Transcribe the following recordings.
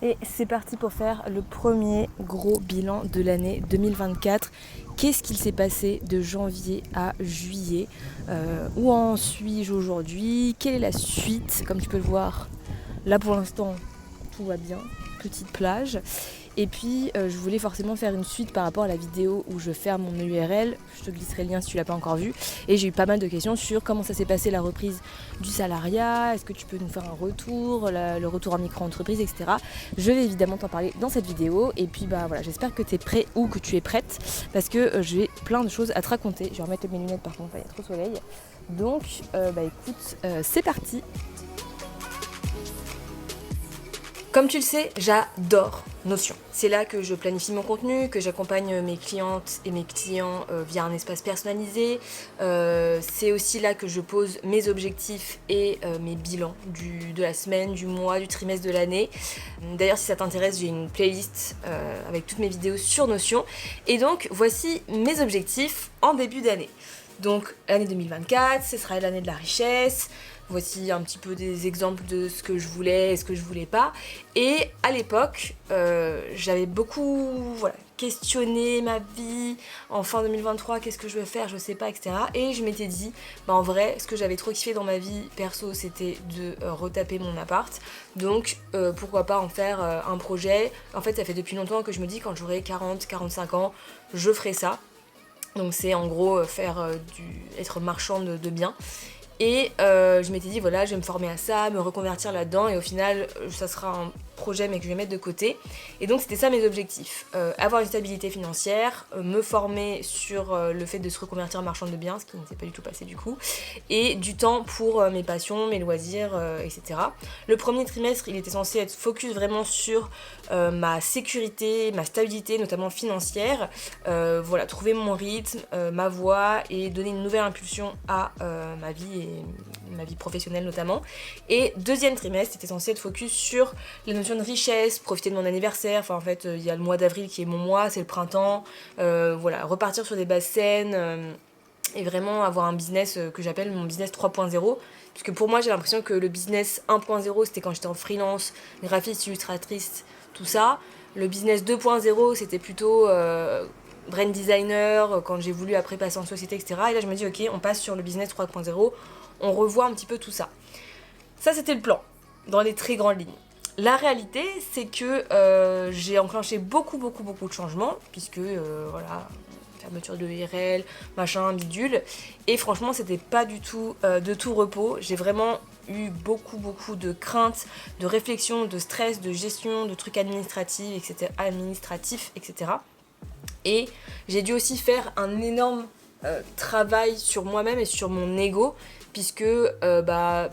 Et c'est parti pour faire le premier gros bilan de l'année 2024. Qu'est-ce qu'il s'est passé de janvier à juillet? Où en suis-je aujourd'hui? Quelle est la suite? Comme tu peux le voir, là pour l'instant, tout va bien. Petite plage. Et puis je voulais forcément faire une suite par rapport à la vidéo où je ferme mon URL. Je te glisserai le lien si tu l'as pas encore vu. Et j'ai eu pas mal de questions sur comment ça s'est passé la reprise du salariat. Est-ce que tu peux nous faire un retour, le retour en micro-entreprise, etc. Je vais évidemment t'en parler dans cette vidéo. Et puis bah voilà, j'espère que tu es prêt ou que tu es prête. Parce que j'ai plein de choses à te raconter. Je vais remettre mes lunettes par contre, il y a trop de soleil. Donc bah écoute, c'est parti. Comme tu le sais, j'adore Notion. C'est là que je planifie mon contenu, que j'accompagne mes clientes et mes clients via un espace personnalisé. C'est aussi là que je pose mes objectifs et mes bilans de la semaine, du mois, du trimestre, de l'année. D'ailleurs, si ça t'intéresse, j'ai une playlist avec toutes mes vidéos sur Notion. Et donc, voici mes objectifs en début d'année. Donc, l'année 2024, ce sera l'année de la richesse. Voici un petit peu des exemples de ce que je voulais et ce que je voulais pas. Et à l'époque, j'avais beaucoup questionné ma vie. En fin 2023, qu'est-ce que je veux faire, je sais pas, etc. Et je m'étais dit, en vrai, ce que j'avais trop kiffé dans ma vie perso, c'était de retaper mon appart. Donc, pourquoi pas en faire un projet. En fait, ça fait depuis longtemps que je me dis, quand j'aurai 40-45 ans, je ferai ça. Donc c'est en gros être marchande de biens. Et je m'étais dit voilà, je vais me former à ça, me reconvertir là-dedans et au final ça sera un projet mais que je vais mettre de côté. Et donc c'était ça mes objectifs, avoir une stabilité financière, me former sur le fait de se reconvertir en marchande de biens, ce qui ne s'est pas du tout passé du coup, et du temps pour mes passions, mes loisirs, etc. Le premier trimestre il était censé être focus vraiment sur ma sécurité, ma stabilité notamment financière, trouver mon rythme, ma voie et donner une nouvelle impulsion à ma vie et ma vie professionnelle notamment. Et deuxième trimestre c'était censé être focus sur la notion de richesse, profiter de mon anniversaire, enfin en fait il y a le mois d'avril qui est mon mois, c'est le printemps, repartir sur des bases saines et vraiment avoir un business que j'appelle mon business 3.0. Parce que pour moi j'ai l'impression que le business 1.0 c'était quand j'étais en freelance, graphiste, illustratrice, tout ça. Le business 2.0 c'était plutôt brand designer, quand j'ai voulu après passer en société, etc. Et là je me dis ok, on passe sur le business 3.0, on revoit un petit peu tout ça. Ça c'était le plan, dans les très grandes lignes. La réalité c'est que j'ai enclenché beaucoup de changements, puisque fermeture de URL, machin, bidule. Et franchement, c'était pas du tout de tout repos. J'ai vraiment eu beaucoup de craintes, de réflexion, de stress, de gestion, de trucs administratifs, etc. Et j'ai dû aussi faire un énorme travail sur moi-même et sur mon ego, puisque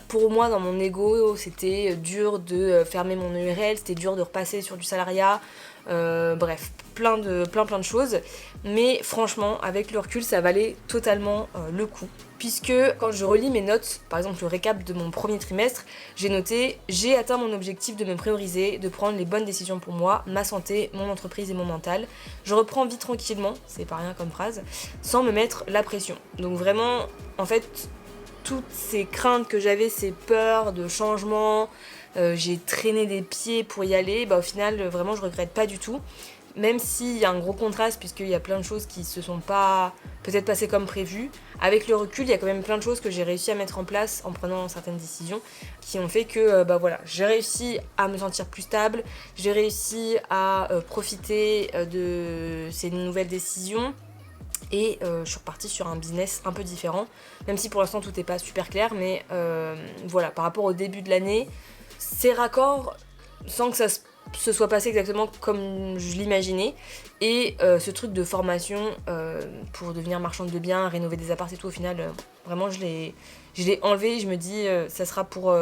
pour moi dans mon ego c'était dur de fermer mon URL, c'était dur de repasser sur du salariat, bref, plein de choses, mais franchement avec le recul ça valait totalement le coup, puisque quand je relis mes notes, par exemple le récap de mon premier trimestre, j'ai noté: j'ai atteint mon objectif de me prioriser, de prendre les bonnes décisions pour moi, ma santé, mon entreprise et mon mental. Je reprends vie tranquillement, c'est pas rien comme phrase, sans me mettre la pression. Donc vraiment, en fait, toutes ces craintes que j'avais, ces peurs de changement, j'ai traîné des pieds pour y aller, au final vraiment je regrette pas du tout. Même s'il y a un gros contraste, puisqu'il y a plein de choses qui se sont pas peut-être passées comme prévu, avec le recul, il y a quand même plein de choses que j'ai réussi à mettre en place en prenant certaines décisions qui ont fait que j'ai réussi à me sentir plus stable, j'ai réussi à profiter de ces nouvelles décisions. Et je suis repartie sur un business un peu différent, même si pour l'instant tout n'est pas super clair, mais par rapport au début de l'année, c'est raccord sans que ça se soit passé exactement comme je l'imaginais. Et ce truc de formation pour devenir marchande de biens, rénover des apparts et tout, au final, vraiment je l'ai enlevé. Je me dis ça sera pour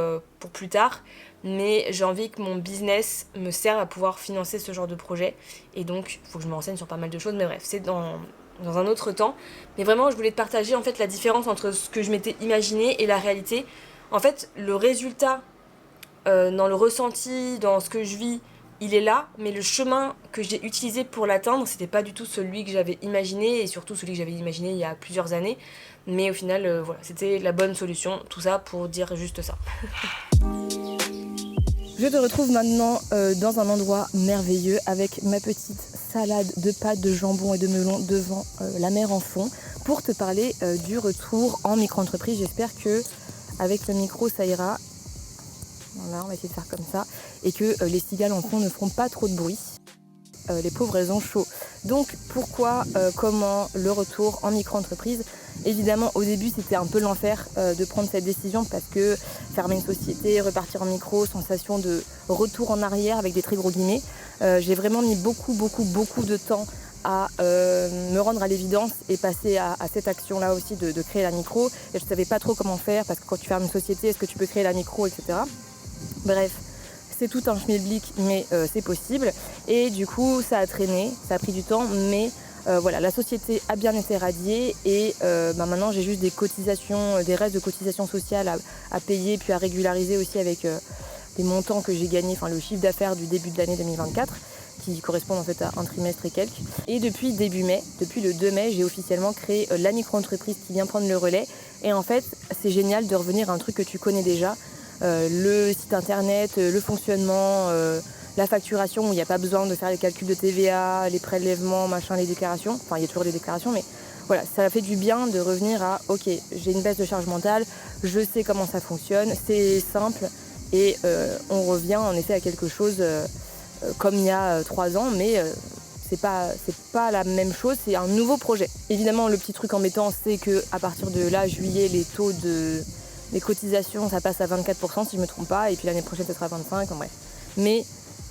plus tard, mais j'ai envie que mon business me serve à pouvoir financer ce genre de projet. Et donc il faut que je me renseigne sur pas mal de choses, mais bref, c'est dans un autre temps. Mais vraiment je voulais te partager en fait la différence entre ce que je m'étais imaginé et la réalité. En fait le résultat dans le ressenti, dans ce que je vis, il est là, mais le chemin que j'ai utilisé pour l'atteindre, c'était pas du tout celui que j'avais imaginé, et surtout celui que j'avais imaginé il y a plusieurs années. Mais au final, c'était la bonne solution, tout ça pour dire juste ça. Je te retrouve maintenant dans un endroit merveilleux avec ma petite salade de pâtes, de jambon et de melon devant la mer en fond pour te parler du retour en micro-entreprise. J'espère que avec le micro ça ira. Voilà, on va essayer de faire comme ça et que les cigales en fond ne feront pas trop de bruit. Les pauvres, elles ont chaud. Donc pourquoi, comment le retour en micro-entreprise? Évidemment, au début, c'était un peu l'enfer de prendre cette décision parce que fermer une société, repartir en micro, sensation de retour en arrière avec des très gros guillemets. J'ai vraiment mis beaucoup de temps à me rendre à l'évidence et passer à cette action-là aussi de créer la micro. Et je ne savais pas trop comment faire parce que quand tu fermes une société, est-ce que tu peux créer la micro, etc. Bref. C'est tout un schmilblick, mais c'est possible. Et du coup, ça a traîné, ça a pris du temps, mais voilà, la société a bien été radiée et maintenant j'ai juste des cotisations, des restes de cotisations sociales à payer, puis à régulariser aussi avec les montants que j'ai gagnés, enfin le chiffre d'affaires du début de l'année 2024, qui correspond en fait à un trimestre et quelques. Et depuis début mai, depuis le 2 mai, j'ai officiellement créé la micro-entreprise qui vient prendre le relais. Et en fait, c'est génial de revenir à un truc que tu connais déjà. Le site internet, le fonctionnement, la facturation où il n'y a pas besoin de faire les calculs de TVA, les prélèvements, machin, les déclarations. Enfin, il y a toujours les déclarations, mais voilà, ça fait du bien de revenir à ok, j'ai une baisse de charge mentale, je sais comment ça fonctionne, c'est simple et on revient en effet à quelque chose comme il y a 3 ans, mais c'est pas la même chose, c'est un nouveau projet. Évidemment, le petit truc embêtant, c'est qu'à partir de là, juillet, les cotisations, ça passe à 24% si je ne me trompe pas, et puis l'année prochaine, ça sera 25%, en bref. Mais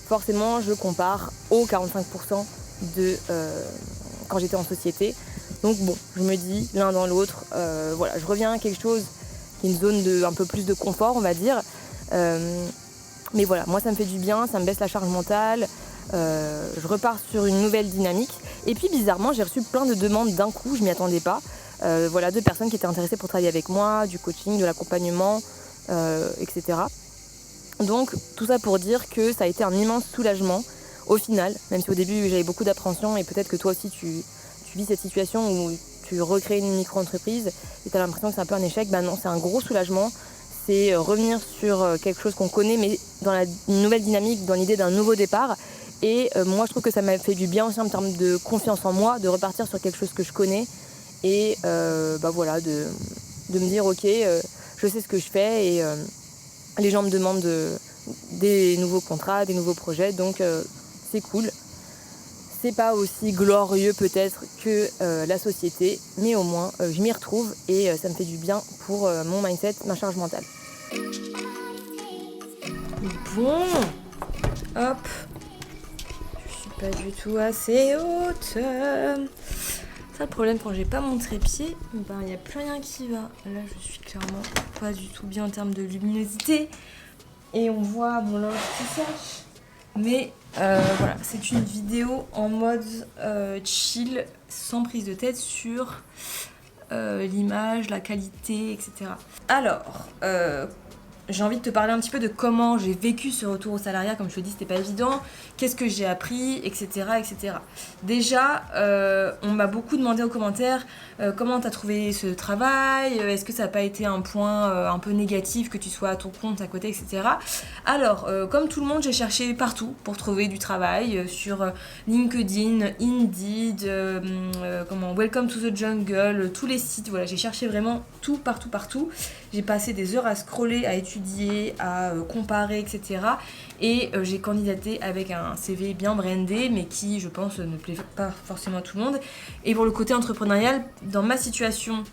forcément, je compare aux 45% de quand j'étais en société. Donc bon, je me dis, l'un dans l'autre, voilà, je reviens à quelque chose qui est une zone de un peu plus de confort, on va dire. Mais voilà, moi, ça me fait du bien, ça me baisse la charge mentale. Je repars sur une nouvelle dynamique. Et puis, bizarrement, j'ai reçu plein de demandes d'un coup, je m'y attendais pas. Voilà, de personnes qui étaient intéressées pour travailler avec moi, du coaching, de l'accompagnement, etc. Donc tout ça pour dire que ça a été un immense soulagement au final, même si au début j'avais beaucoup d'appréhension et peut-être que toi aussi tu vis cette situation où tu recrées une micro-entreprise et tu as l'impression que c'est un peu un échec. Ben non, c'est un gros soulagement, c'est revenir sur quelque chose qu'on connaît mais dans une nouvelle dynamique, dans l'idée d'un nouveau départ. Et moi je trouve que ça m'a fait du bien aussi en termes de confiance en moi, de repartir sur quelque chose que je connais. Et voilà, de me dire ok, je sais ce que je fais et les gens me demandent des nouveaux contrats, des nouveaux projets, donc c'est cool. C'est pas aussi glorieux peut-être que la société, mais au moins je m'y retrouve et ça me fait du bien pour mon mindset, ma charge mentale. Bon, hop, je suis pas du tout assez haute. Le problème quand j'ai pas mon trépied, il n'y a plus rien qui va. Là je suis clairement pas du tout bien en termes de luminosité et on voit mon linge qui sèche. Mais voilà, c'est une vidéo en mode chill, sans prise de tête sur l'image, la qualité, etc. Alors, j'ai envie de te parler un petit peu de comment j'ai vécu ce retour au salariat. Comme je te dis, c'était pas évident. Qu'est-ce que j'ai appris, etc., etc. Déjà, on m'a beaucoup demandé aux commentaires comment t'as trouvé ce travail, est-ce que ça n'a pas été un point un peu négatif que tu sois à ton compte à côté, etc. Alors, comme tout le monde, j'ai cherché partout pour trouver du travail sur LinkedIn, Indeed, Welcome to the Jungle, tous les sites. Voilà, j'ai cherché vraiment tout, partout. J'ai passé des heures à scroller, à étudier, à comparer, etc. Et j'ai candidaté avec un CV bien brandé, mais qui, je pense, ne plaît pas forcément à tout le monde. Et pour le côté entrepreneurial, dans ma situation,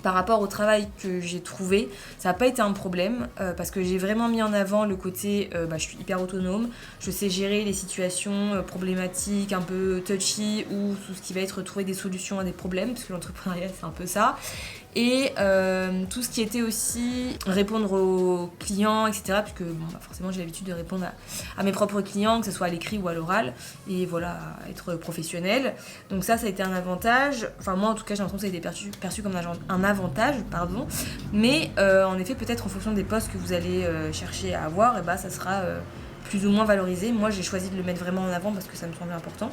par rapport au travail que j'ai trouvé, ça n'a pas été un problème parce que j'ai vraiment mis en avant le côté je suis hyper autonome, je sais gérer les situations problématiques, un peu touchy ou tout ce qui va être trouver des solutions à des problèmes, parce que l'entrepreneuriat c'est un peu ça. Et tout ce qui était aussi répondre aux clients, etc. Puisque forcément j'ai l'habitude de répondre à mes propres clients, que ce soit à l'écrit ou à l'oral. Et voilà, être professionnel. Donc ça a été un avantage. Enfin moi en tout cas j'ai l'impression que ça a été perçu comme un avantage. Mais en effet peut-être en fonction des postes que vous allez chercher à avoir, et ça sera plus ou moins valorisé. Moi, j'ai choisi de le mettre vraiment en avant parce que ça me semblait important.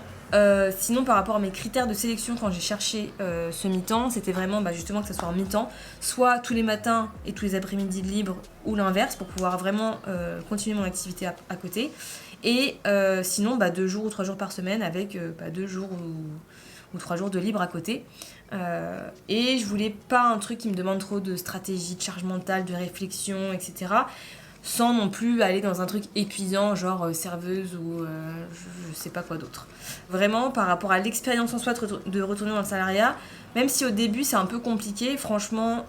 Sinon, par rapport à mes critères de sélection quand j'ai cherché ce mi-temps, c'était vraiment justement que ça soit en mi-temps, soit tous les matins et tous les après-midi de libre, ou l'inverse, pour pouvoir vraiment continuer mon activité à côté. Et sinon, 2 jours ou 3 jours par semaine avec 2 jours ou 3 jours de libre à côté. Et je voulais pas un truc qui me demande trop de stratégie, de charge mentale, de réflexion, etc. Sans non plus aller dans un truc épuisant, genre serveuse ou je sais pas quoi d'autre. Vraiment, par rapport à l'expérience en soi de retourner dans le salariat, même si au début c'est un peu compliqué, franchement,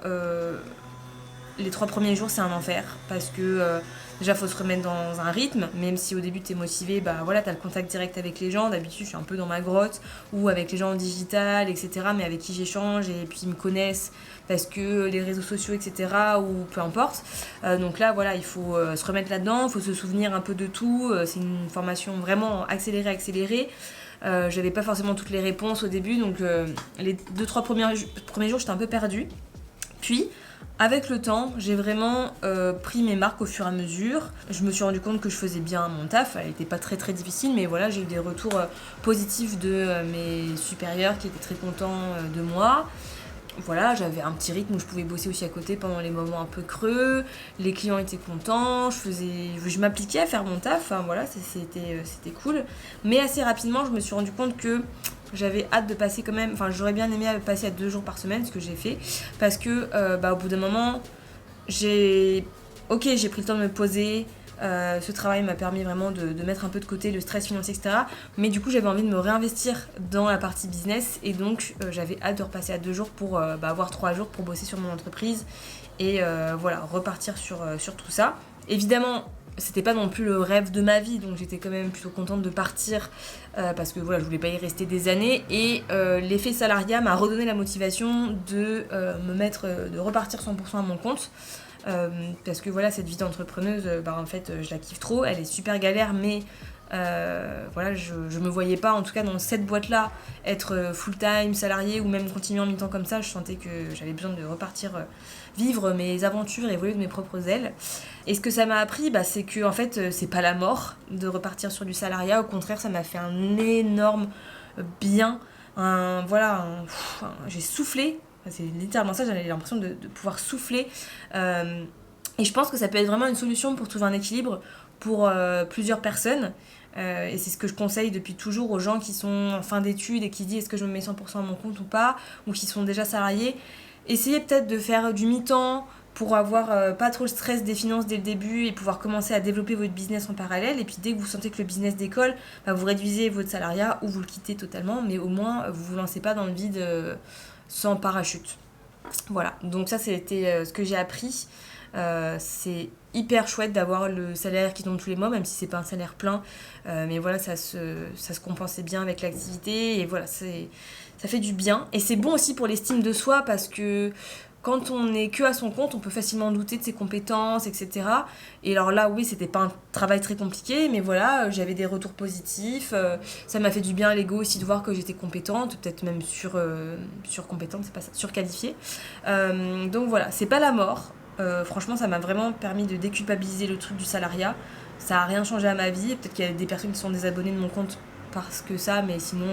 les 3 premiers jours c'est un enfer parce que déjà faut se remettre dans un rythme, même si au début t'es motivé, t'as le contact direct avec les gens. D'habitude je suis un peu dans ma grotte ou avec les gens en digital, etc., mais avec qui j'échange et puis ils me connaissent parce que les réseaux sociaux, etc., ou peu importe. Donc là voilà, il faut se remettre là-dedans, il faut se souvenir un peu de tout. C'est une formation vraiment accélérée. J'avais pas forcément toutes les réponses au début, donc les 2-3 premiers jours j'étais un peu perdue. Puis avec le temps, j'ai vraiment pris mes marques au fur et à mesure. Je me suis rendu compte que je faisais bien mon taf. Elle n'était pas très très difficile, mais voilà, j'ai eu des retours positifs de mes supérieurs qui étaient très contents de moi. Voilà, j'avais un petit rythme où je pouvais bosser aussi à côté pendant les moments un peu creux. Les clients étaient contents, je m'appliquais à faire mon taf. Enfin voilà, c'était cool. Mais assez rapidement, je me suis rendu compte que j'avais hâte de passer quand même, j'aurais bien aimé passer à 2 jours par semaine, ce que j'ai fait, parce que au bout d'un moment, j'ai pris le temps de me poser. Ce travail m'a permis vraiment de mettre un peu de côté le stress financier, etc. Mais du coup, j'avais envie de me réinvestir dans la partie business, et donc j'avais hâte de repasser à 2 jours pour avoir 3 jours pour bosser sur mon entreprise et repartir sur tout ça. Évidemment, c'était pas non plus le rêve de ma vie, donc j'étais quand même plutôt contente de partir parce que je voulais pas y rester des années, et l'effet salariat m'a redonné la motivation de de repartir 100% à mon compte. Parce que cette vie d'entrepreneuse, en fait, je la kiffe trop. Elle est super galère, mais je me voyais pas, en tout cas dans cette boîte-là, être full-time, salarié, ou même continuer en mi-temps comme ça. Je sentais que j'avais besoin de repartir vivre mes aventures et voler de mes propres ailes. Et ce que ça m'a appris, c'est que en fait, c'est pas la mort de repartir sur du salariat. Au contraire, ça m'a fait un énorme bien. J'ai soufflé. C'est littéralement ça, j'avais l'impression de pouvoir souffler. Et je pense que ça peut être vraiment une solution pour trouver un équilibre pour plusieurs personnes. Et c'est ce que je conseille depuis toujours aux gens qui sont en fin d'études et qui disent est-ce que je me mets 100% à mon compte ou pas, ou qui sont déjà salariés. Essayez peut-être de faire du mi-temps pour avoir pas trop le stress des finances dès le début et pouvoir commencer à développer votre business en parallèle. Et puis dès que vous sentez que le business décolle, vous réduisez votre salariat ou vous le quittez totalement, mais au moins vous vous lancez pas dans le vide sans parachute. Voilà, donc ça c'était ce que j'ai appris. C'est hyper chouette d'avoir le salaire qui tombe tous les mois, même si c'est pas un salaire plein, mais voilà, ça se compensait bien avec l'activité, et voilà, ça fait du bien. Et c'est bon aussi pour l'estime de soi, parce que quand on est que à son compte, on peut facilement douter de ses compétences, etc. Et alors là, oui, c'était pas un travail très compliqué, mais voilà, j'avais des retours positifs. Ça m'a fait du bien à l'ego aussi de voir que j'étais compétente, peut-être même surcompétente, c'est pas ça, surqualifiée. Donc voilà, c'est pas la mort. Franchement, ça m'a vraiment permis de déculpabiliser le truc du salariat. Ça a rien changé à ma vie. Peut-être qu'il y a des personnes qui sont désabonnées de mon compte parce que ça, mais sinon,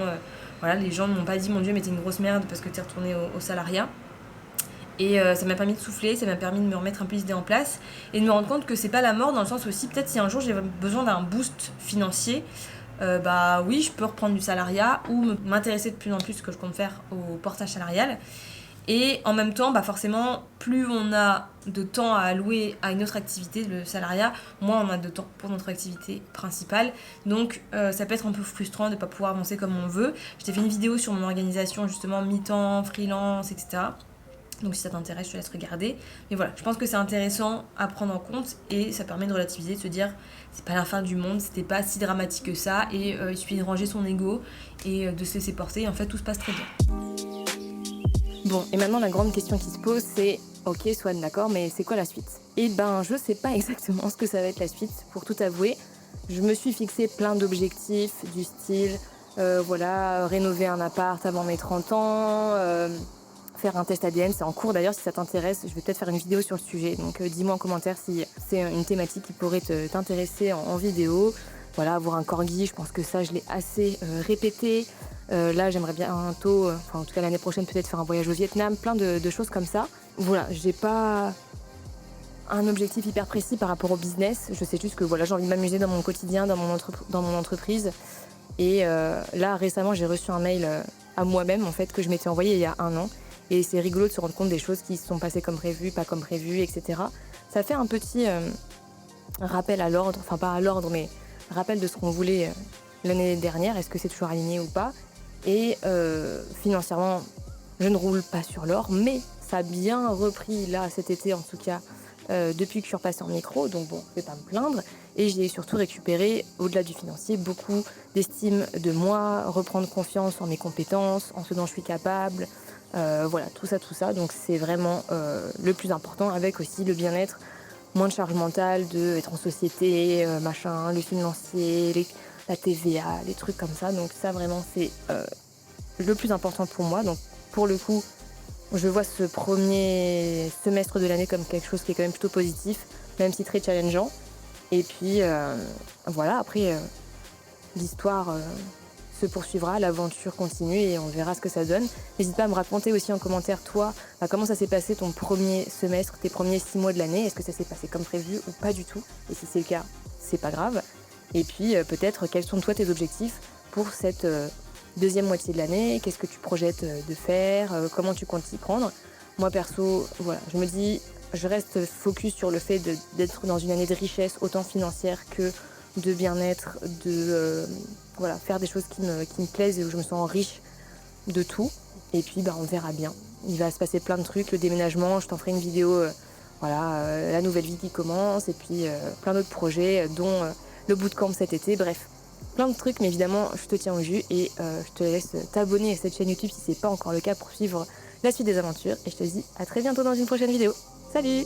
les gens ne m'ont pas dit mon Dieu, mais t'es une grosse merde parce que t'es retournée au salariat. Et ça m'a permis de souffler, ça m'a permis de me remettre un peu les idées en place et de me rendre compte que c'est pas la mort, dans le sens aussi, peut-être si un jour j'ai besoin d'un boost financier, oui, je peux reprendre du salariat ou m'intéresser de plus en plus, ce que je compte faire, au portage salarial. Et en même temps, forcément, plus on a de temps à allouer à une autre activité, le salariat, moins on a de temps pour notre activité principale. Donc ça peut être un peu frustrant de ne pas pouvoir avancer comme on veut. Je t'ai fait une vidéo sur mon organisation, justement, mi-temps, freelance, etc. Donc si ça t'intéresse, je te laisse regarder. Mais voilà, je pense que c'est intéressant à prendre en compte, et ça permet de relativiser, de se dire c'est pas la fin du monde, c'était pas si dramatique que ça, et il suffit de ranger son ego et de se laisser porter, et en fait tout se passe très bien. Bon, et maintenant la grande question qui se pose, c'est ok, Swan, d'accord, mais c'est quoi la suite? Et je sais pas exactement ce que ça va être la suite, pour tout avouer. Je me suis fixé plein d'objectifs du style rénover un appart avant mes 30 ans, faire un test ADN, c'est en cours d'ailleurs. Si ça t'intéresse, je vais peut-être faire une vidéo sur le sujet, donc dis-moi en commentaire si c'est une thématique qui pourrait t'intéresser en vidéo. Voilà, avoir un corgi, je pense que ça, je l'ai assez répété. Là, j'aimerais bientôt, enfin en tout cas l'année prochaine, peut-être faire un voyage au Vietnam, plein de choses comme ça. Voilà, j'ai pas un objectif hyper précis par rapport au business. Je sais juste que voilà, j'ai envie de m'amuser dans mon quotidien, dans mon entreprise. Et là, récemment, j'ai reçu un mail à moi-même, en fait, que je m'étais envoyé il y a 1 an. Et c'est rigolo de se rendre compte des choses qui se sont passées comme prévu, pas comme prévu, etc. Ça fait un petit rappel à l'ordre, enfin pas à l'ordre, mais rappel de ce qu'on voulait l'année dernière. Est-ce que c'est toujours aligné ou pas? Et financièrement, je ne roule pas sur l'or, mais ça a bien repris là cet été en tout cas. Depuis que je suis repassée en micro, donc bon, je vais pas me plaindre. Et j'ai surtout récupéré, au-delà du financier, beaucoup d'estime de moi, reprendre confiance en mes compétences, en ce dont je suis capable. Voilà, tout ça. Donc c'est vraiment le plus important, avec aussi le bien-être, moins de charge mentale, d'être en société, machin, le financier, la TVA, les trucs comme ça. Donc ça vraiment c'est le plus important pour moi. Donc pour le coup, je vois ce premier semestre de l'année comme quelque chose qui est quand même plutôt positif, même si très challengeant. Et puis voilà, après l'histoire se poursuivra, l'aventure continue et on verra ce que ça donne. N'hésite pas à me raconter aussi en commentaire, toi, comment ça s'est passé ton premier semestre, tes premiers 6 mois de l'année. Est-ce que ça s'est passé comme prévu ou pas du tout? Et si c'est le cas, c'est pas grave. Et puis peut-être quels sont toi tes objectifs pour cette deuxième moitié de l'année? Qu'est-ce que tu projettes de faire? Comment tu comptes t'y prendre? Moi perso, voilà, je me dis, je reste focus sur le fait d'être dans une année de richesse, autant financière que de bien-être, de voilà, faire des choses qui me plaisent et où je me sens riche de tout. Et puis on verra bien. Il va se passer plein de trucs, le déménagement, je t'en ferai une vidéo, la nouvelle vie qui commence, et puis plein d'autres projets, dont le bootcamp cet été, bref. Plein de trucs, mais évidemment, je te tiens au jus et je te laisse t'abonner à cette chaîne YouTube si c'est pas encore le cas pour suivre la suite des aventures. Et je te dis à très bientôt dans une prochaine vidéo. Salut!